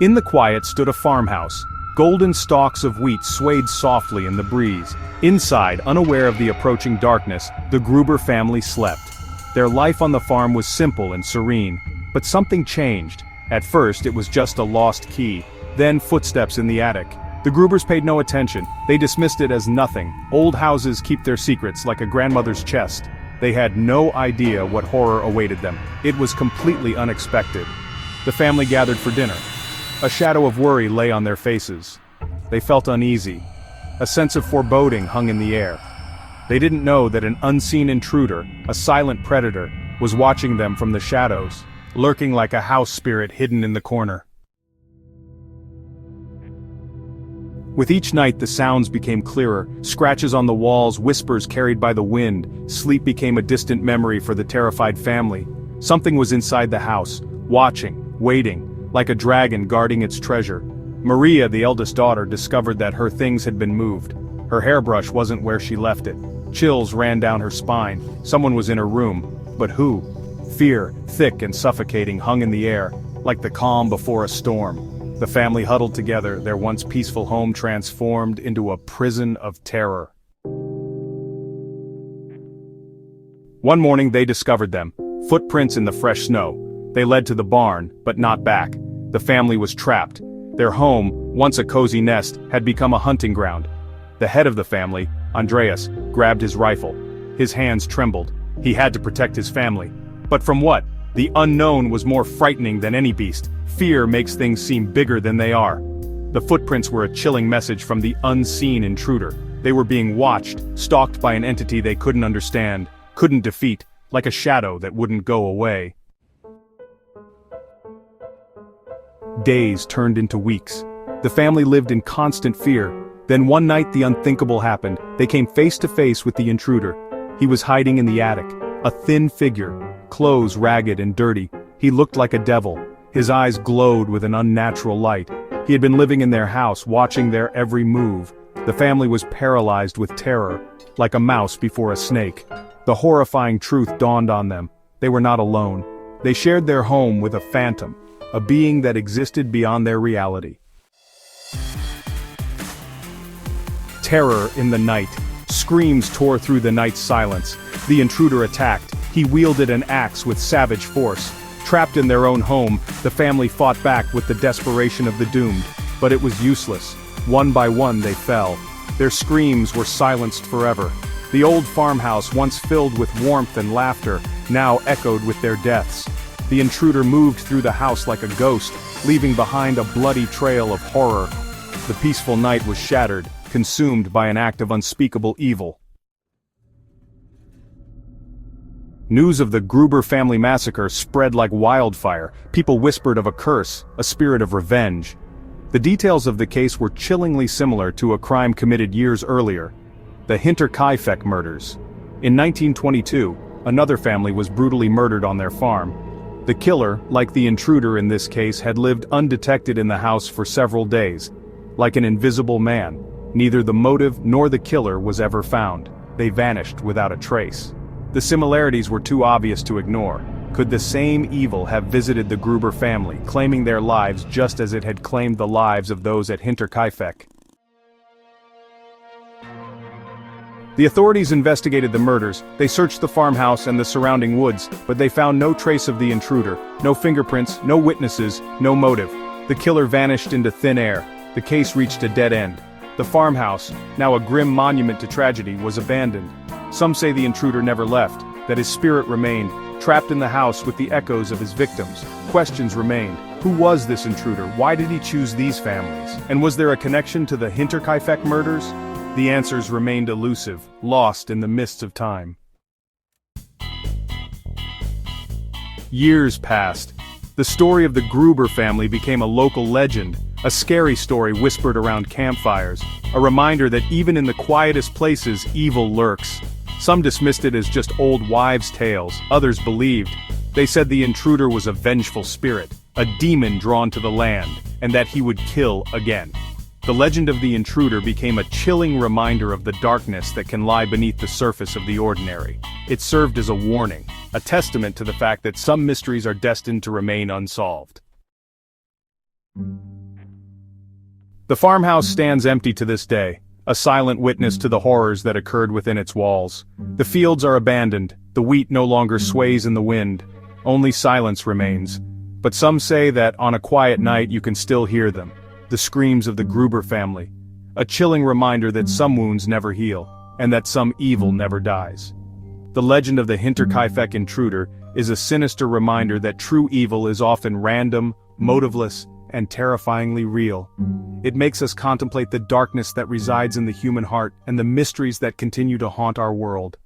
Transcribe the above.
In the quiet stood a farmhouse. Golden stalks of wheat swayed softly in the breeze. Inside, unaware of the approaching darkness, the Gruber family slept. Their life on the farm was simple and serene, but something changed. At first, it was just a lost key, then footsteps in the attic. The Grubers paid no attention. They dismissed it as nothing. Old houses keep their secrets like a grandmother's chest. They had no idea what horror awaited them. It was completely unexpected. The family gathered for dinner. A shadow of worry lay on their faces. They felt uneasy. A sense of foreboding hung in the air. They didn't know that an unseen intruder, a silent predator, was watching them from the shadows, lurking like a house spirit hidden in the corner. With each night the sounds became clearer, scratches on the walls, whispers carried by the wind. Sleep became a distant memory for the terrified family. Something was inside the house, watching, waiting, like a dragon guarding its treasure. Maria, the eldest daughter, discovered that her things had been moved. Her hairbrush wasn't where she left it. Chills ran down her spine. Someone was in her room. But who? Fear, thick and suffocating, hung in the air, like the calm before a storm. The family huddled together, their once peaceful home transformed into a prison of terror. One morning they discovered them, footprints in the fresh snow. They led to the barn, but not back. The family was trapped. Their home, once a cozy nest, had become a hunting ground. The head of the family, Andreas, grabbed his rifle. His hands trembled. He had to protect his family. But from what? The unknown was more frightening than any beast. Fear makes things seem bigger than they are. The footprints were a chilling message from the unseen intruder. They were being watched, stalked by an entity they couldn't understand, couldn't defeat, like a shadow that wouldn't go away. Days turned into weeks. The family lived in constant fear. Then one night the unthinkable happened. They came face to face with the intruder. He was hiding in the attic, a thin figure, clothes ragged and dirty. He looked like a devil. His eyes glowed with an unnatural light. He had been living in their house, watching their every move. The family was paralyzed with terror, like a mouse before a snake. The horrifying truth dawned on them. They were not alone. They shared their home with a phantom, a being that existed beyond their reality. Terror in the night. Screams tore through the night's silence. The intruder attacked. He wielded an axe with savage force. Trapped in their own home, the family fought back with the desperation of the doomed. But it was useless. One by one they fell. Their screams were silenced forever. The old farmhouse, once filled with warmth and laughter, now echoed with their deaths. The intruder moved through the house like a ghost, leaving behind a bloody trail of horror. The peaceful night was shattered, consumed by an act of unspeakable evil. News of the Gruber family massacre spread like wildfire. People whispered of a curse, a spirit of revenge. The details of the case were chillingly similar to a crime committed years earlier, the Hinterkaifeck murders. In 1922, another family was brutally murdered on their farm. The killer, like the intruder in this case, had lived undetected in the house for several days. Like an invisible man, neither the motive nor the killer was ever found. They vanished without a trace. The similarities were too obvious to ignore. Could the same evil have visited the Gruber family, claiming their lives just as it had claimed the lives of those at Hinterkaifeck? The authorities investigated the murders. They searched the farmhouse and the surrounding woods, but they found no trace of the intruder, no fingerprints, no witnesses, no motive. The killer vanished into thin air. The case reached a dead end. The farmhouse, now a grim monument to tragedy, was abandoned. Some say the intruder never left, that his spirit remained, trapped in the house with the echoes of his victims. Questions remained. Who was this intruder? Why did he choose these families? And was there a connection to the Hinterkaifeck murders? The answers remained elusive, lost in the mists of time. Years passed. The story of the Gruber family became a local legend, a scary story whispered around campfires, a reminder that even in the quietest places, evil lurks. Some dismissed it as just old wives' tales, others believed. They said the intruder was a vengeful spirit, a demon drawn to the land, and that he would kill again. The legend of the intruder became a chilling reminder of the darkness that can lie beneath the surface of the ordinary. It served as a warning, a testament to the fact that some mysteries are destined to remain unsolved. The farmhouse stands empty to this day, a silent witness to the horrors that occurred within its walls. The fields are abandoned, the wheat no longer sways in the wind, only silence remains. But some say that on a quiet night you can still hear them, the screams of the Gruber family, a chilling reminder that some wounds never heal, and that some evil never dies. The legend of the Hinterkaifeck intruder is a sinister reminder that true evil is often random, motiveless, and terrifyingly real. It makes us contemplate the darkness that resides in the human heart and the mysteries that continue to haunt our world.